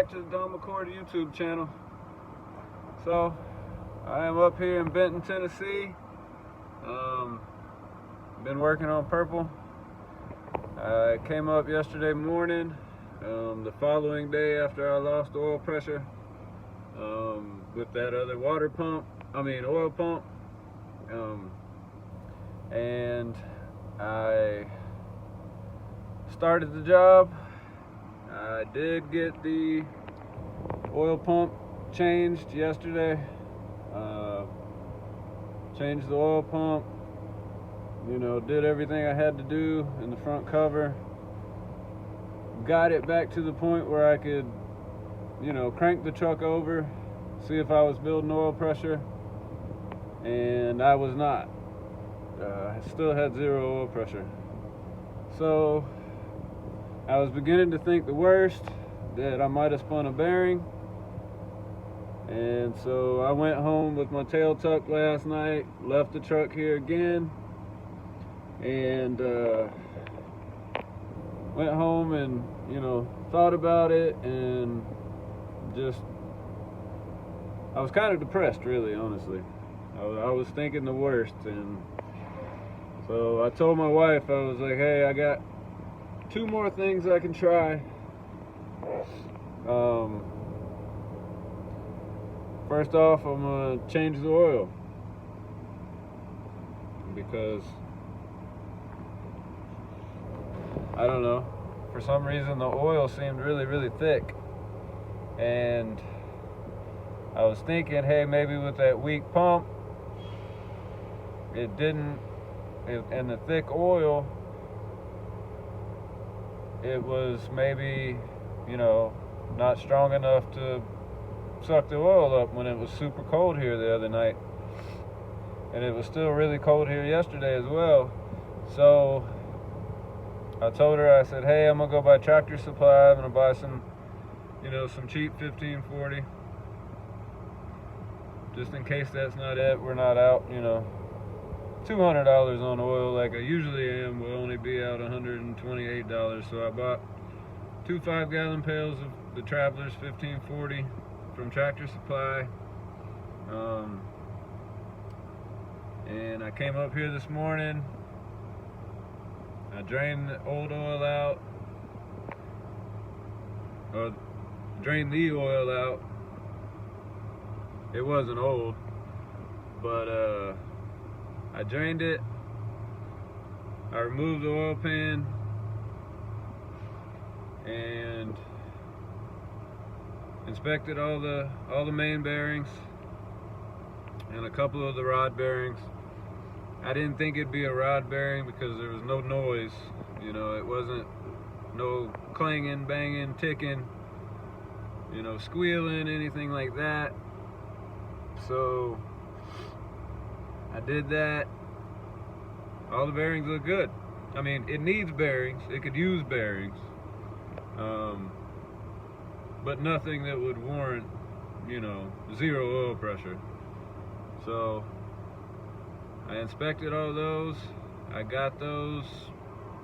back to the Don McCord YouTube channel. So, I am up here in Benton, Tennessee. Been working on purple. I came up yesterday morning, the following day after I lost oil pressure with that other oil pump. And I started the job. I did get the oil pump changed yesterday. Changed the oil pump, did everything I had to do in the front cover. Got it back to the point where I could, crank the truck over, see if I was building oil pressure, and I was not. I still had zero oil pressure. So I was beginning to think the worst, that I might have spun a bearing. And so I went home with my tail tucked last night, left the truck here again, and went home and, thought about it, and I was kind of depressed, really, honestly. I was thinking the worst, and so I told my wife, I was like, hey, I got 2 more things I can try. First off, I'm gonna change the oil, because I don't know, for some reason the oil seemed really, really thick, and I was thinking, hey, maybe with that weak pump, and the thick oil, it was maybe, not strong enough to suck the oil up when it was super cold here the other night. And it was still really cold here yesterday as well. So I told her, I said, hey, I'm gonna go by Tractor Supply. I'm gonna buy some, some cheap 1540. Just in case that's not it, we're not out, $200 on oil like I usually am. Will only be out $128. So I bought 2 5-gallon pails of the Travelers 1540 from Tractor Supply. And I came up here this morning. I drained the old oil out, or drained the oil out. It wasn't old, but I drained it. I removed the oil pan and inspected all the main bearings and a couple of the rod bearings. I didn't think it'd be a rod bearing because there was no noise, it wasn't no clanging, banging, ticking, squealing, anything like that. So I did that. All the bearings look good. I mean, it needs bearings, it could use bearings, but nothing that would warrant, zero oil pressure. So I inspected all those. I got those,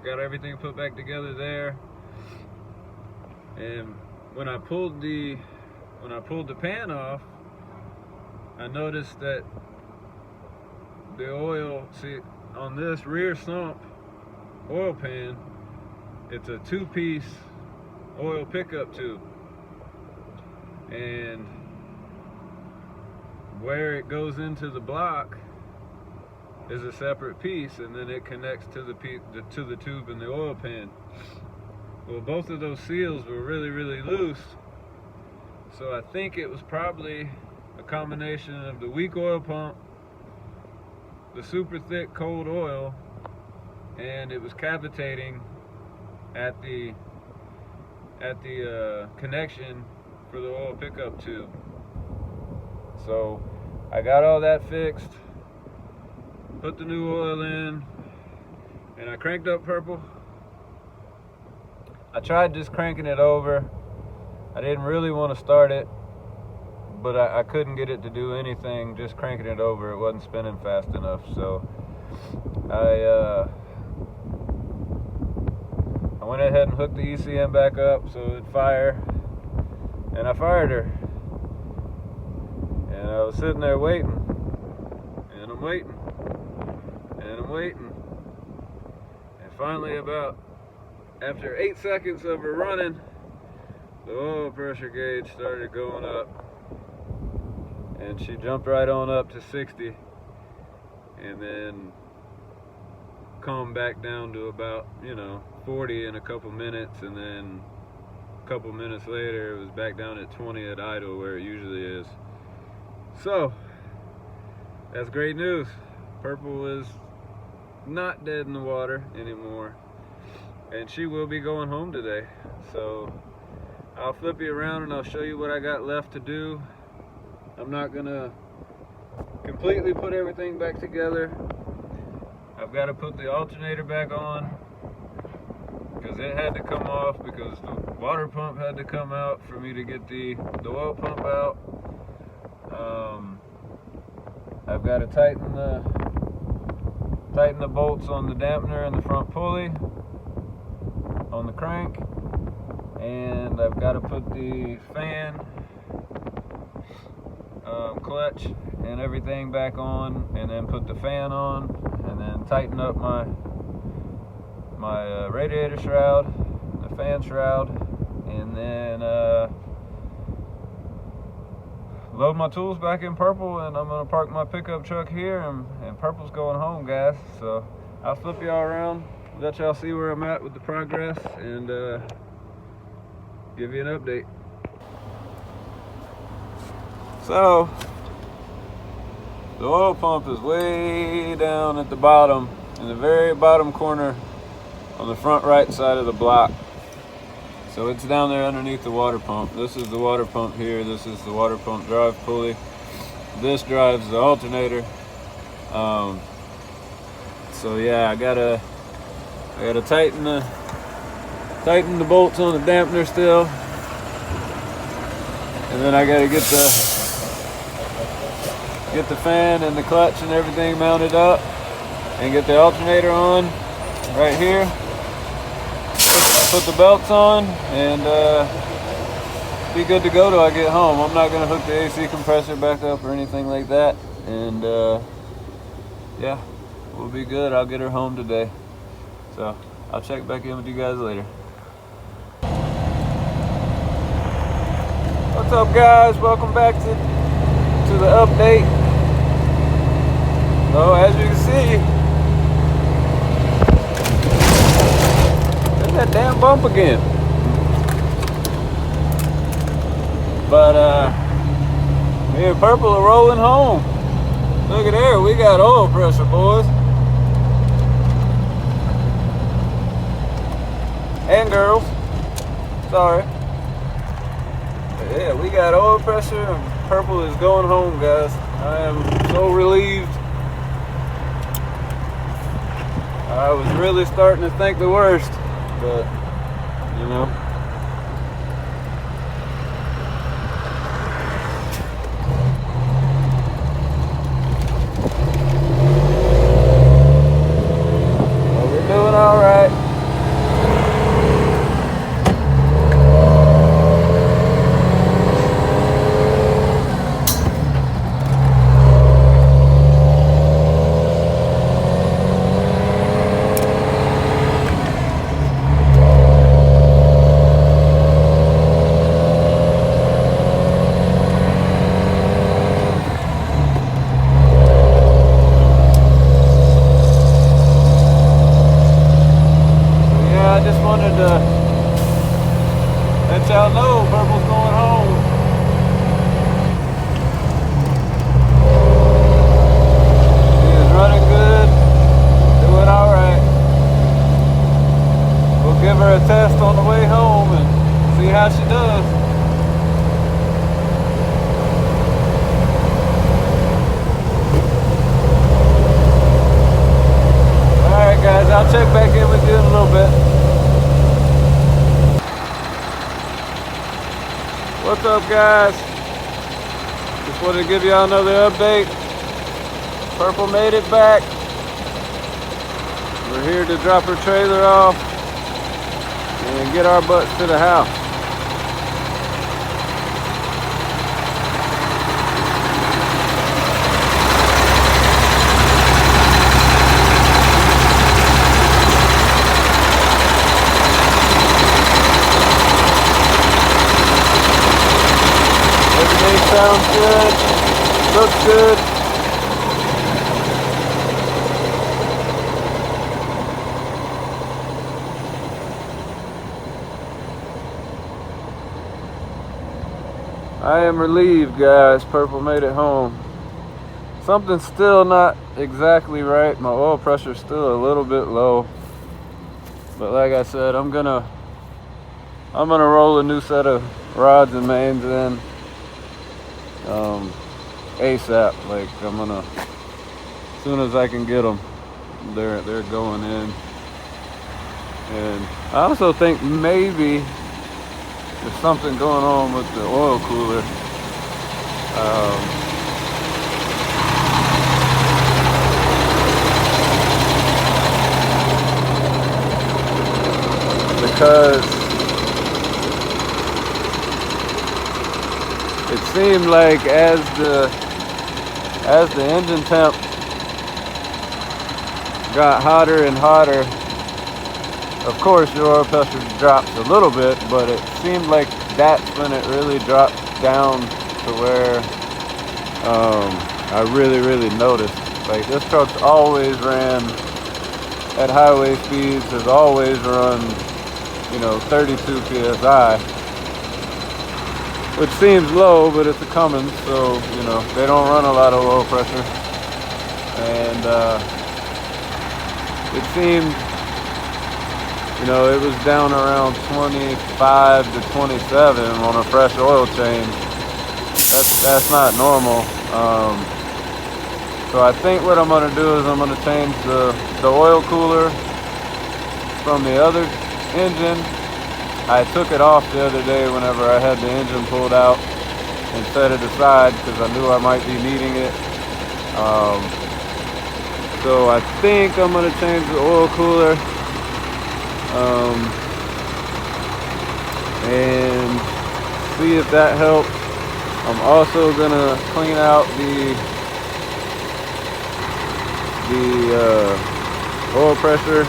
got everything put back together there. And when I pulled the pan off, I noticed that the oil, on this rear sump oil pan, it's a 2-piece oil pickup tube, and where it goes into the block is a separate piece, and then it connects to the tube in the oil pan. Well, both of those seals were really, really loose, so I think it was probably a combination of the weak oil pump, the super thick cold oil, and it was cavitating at the connection for the oil pickup tube. So I got all that fixed, put the new oil in, and I cranked up purple. I tried just cranking it over. I didn't really want to start it, but I couldn't get it to do anything just cranking it over. It wasn't spinning fast enough, so I went ahead and hooked the ECM back up so it'd fire, and I fired her. And I was sitting there waiting, and I'm waiting, and I'm waiting. And finally, about after 8 seconds of her running, the oil pressure gauge started going up, and she jumped right on up to 60, and then calmed back down to about 40 in a couple minutes, and then a couple minutes later it was back down at 20 at idle where it usually is. So that's great news. Purple is not dead in the water anymore, and she will be going home today. So I'll flip you around and I'll show you what I got left to do. I'm not gonna completely put everything back together. I've got to put the alternator back on because it had to come off, because the water pump had to come out for me to get the oil pump out. I've got to tighten the bolts on the dampener and the front pulley on the crank, and I've got to put the fan, clutch and everything back on, and then put the fan on, and then tighten up my radiator shroud, the fan shroud, and then load my tools back in Purple, and I'm gonna park my pickup truck here, and Purple's going home, guys. So I'll flip y'all around, let y'all see where I'm at with the progress, and give you an update. So the oil pump is way down at the bottom, in the very bottom corner on the front right side of the block. So it's down there underneath the water pump. This is the water pump here. This is the water pump drive pulley. This drives the alternator. So yeah, I gotta tighten the bolts on the dampener still, and then I gotta get the fan and the clutch and everything mounted up, and get the alternator on right here. Put the belts on, and be good to go till I get home. I'm not gonna hook the AC compressor back up or anything like that, and yeah, we'll be good. I'll get her home today. So I'll check back in with you guys later. What's up, guys? Welcome back to the update. So as you can see, there's that damn bump again. But me and Purple are rolling home. Look at there, we got oil pressure, boys. And girls. Sorry. But yeah, we got oil pressure, and Purple is going home, guys. I am so relieved. I was really starting to think the worst, but you know. Well, we're doing all right. Let y'all know Purple's going home. She is running good, doing all right. We'll give her a test on the way home and see how she does. All right, guys, I'll check back in with you in a little bit. What's up, guys? Just wanted to give y'all another update. Purple made it back. We're here to drop her trailer off and get our butts to the house. sounds good, looks good. I am relieved, guys. Purple made it home. Something's still not exactly right. My oil pressure's still a little bit low. But like I said, I'm gonna roll a new set of rods and mains in ASAP. Like as soon as I can get them, they're going in. And I also think maybe there's something going on with the oil cooler. Because it seemed like as the engine temp got hotter and hotter, of course your oil pressure drops a little bit, but it seemed like that's when it really dropped down to where I really noticed. Like, this truck's always ran at highway speeds, has always run 32 psi, which seems low, but it's a Cummins, so they don't run a lot of oil pressure. And it seemed it was down around 25 to 27 on a fresh oil change. That's not normal. So I think what I'm gonna do is I'm gonna change the oil cooler from the other engine. I took it off the other day whenever I had the engine pulled out and set it aside because I knew I might be needing it. So I think I'm gonna change the oil cooler and see if that helps. I'm also gonna clean out the oil pressure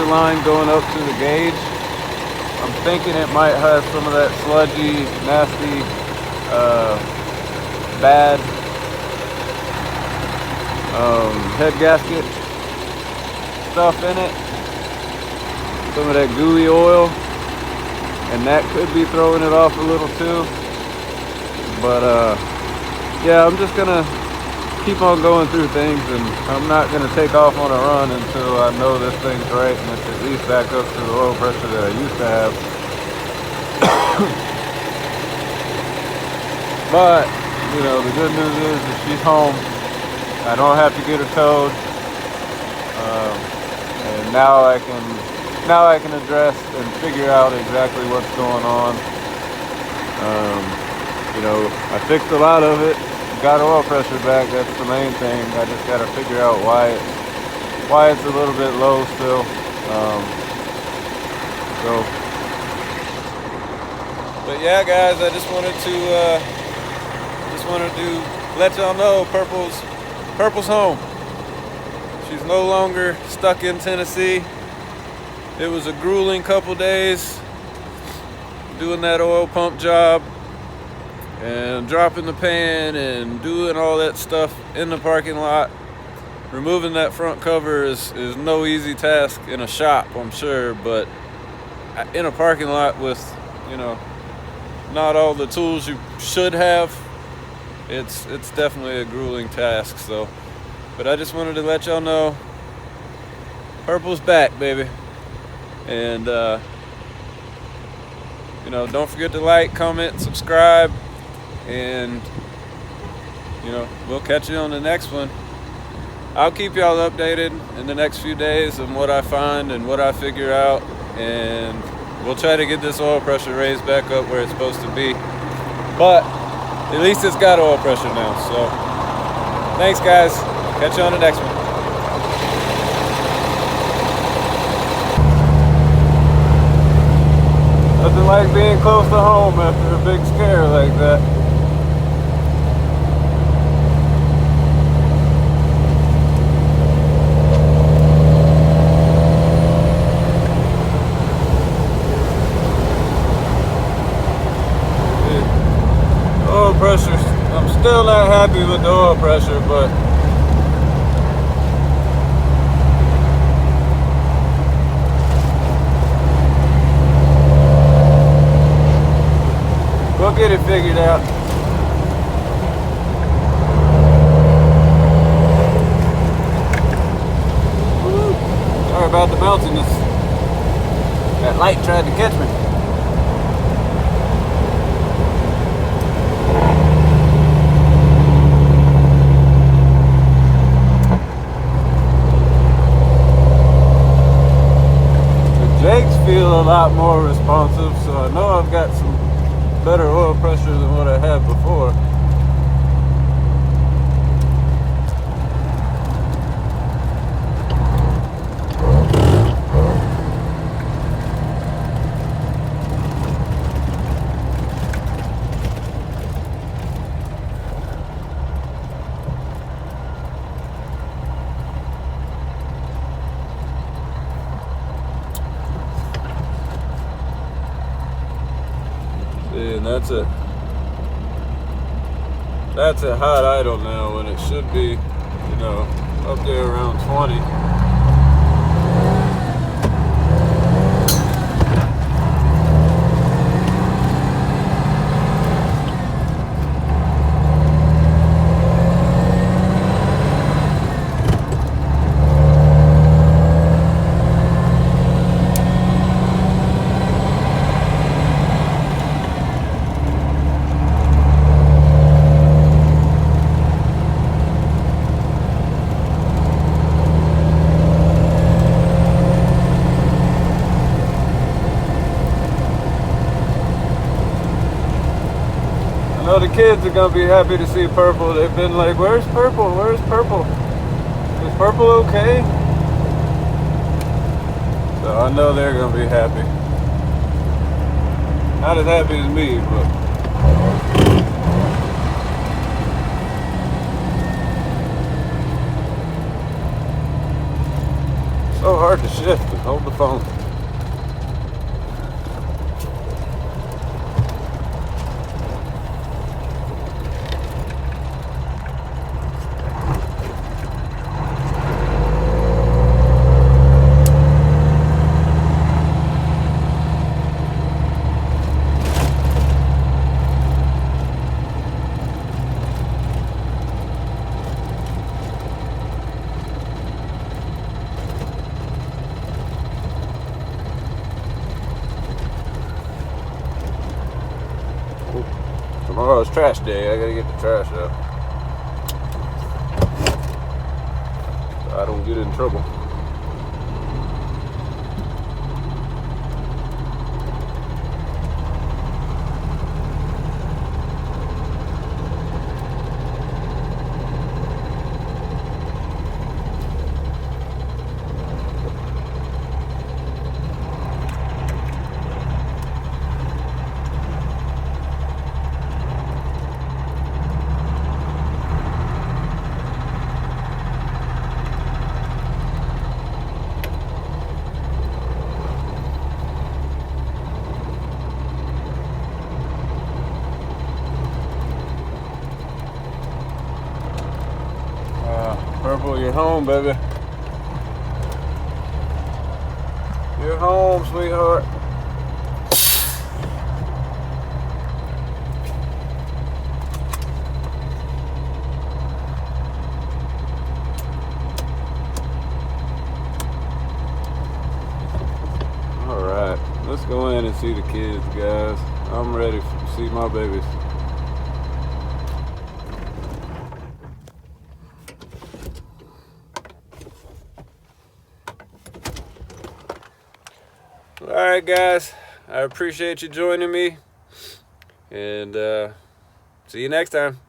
line going up to the gauge. I'm thinking it might have some of that sludgy, nasty, bad head gasket stuff in it. Some of that gooey oil, and that could be throwing it off a little too. But yeah, I'm just gonna keep on going through things, and I'm not gonna take off on a run until I know this thing's right and it's at least back up to the oil pressure that I used to have. But the good news is that she's home. I don't have to get her towed, and now I can address and figure out exactly what's going on. I fixed a lot of it, got oil pressure back. That's the main thing. I just got to figure out why it's a little bit low still. But yeah, guys, I just wanted to let y'all know Purple's home. She's no longer stuck in Tennessee. It was a grueling couple days doing that oil pump job and dropping the pan and doing all that stuff in the parking lot. Removing that front cover is no easy task in a shop, I'm sure, but in a parking lot with not all the tools you should have, it's definitely a grueling task. So, but I just wanted to let y'all know Purple's back, baby. And don't forget to like, comment, subscribe, and we'll catch you on the next one. I'll keep y'all updated in the next few days on what I find and what I figure out, and we'll try to get this oil pressure raised back up where it's supposed to be. But at least it's got oil pressure now. So thanks, guys. Catch you on the next one. Nothing like being close to home after a big scare like that. pressure. I'm still not happy with the oil pressure, but we'll get it figured out. Woo. Sorry about the meltiness. That light tried to catch me. Jakes feel a lot more responsive, so I know I've got some better oil pressure than what I had before. And that's at hot idle now, when it should be, you know, up there around 20. I know the kids are gonna be happy to see purple. They've been like, where's purple? Where's purple? Is purple okay? So I know they're gonna be happy. Not as happy as me, but so hard to shift and hold the phone. Tomorrow's trash day. I gotta get the trash out so I don't get in trouble. Purple, you're home, baby. You're home, sweetheart. All right, let's go in and see the kids, guys. I'm ready to see my babies. Alright guys, I appreciate you joining me, and see you next time.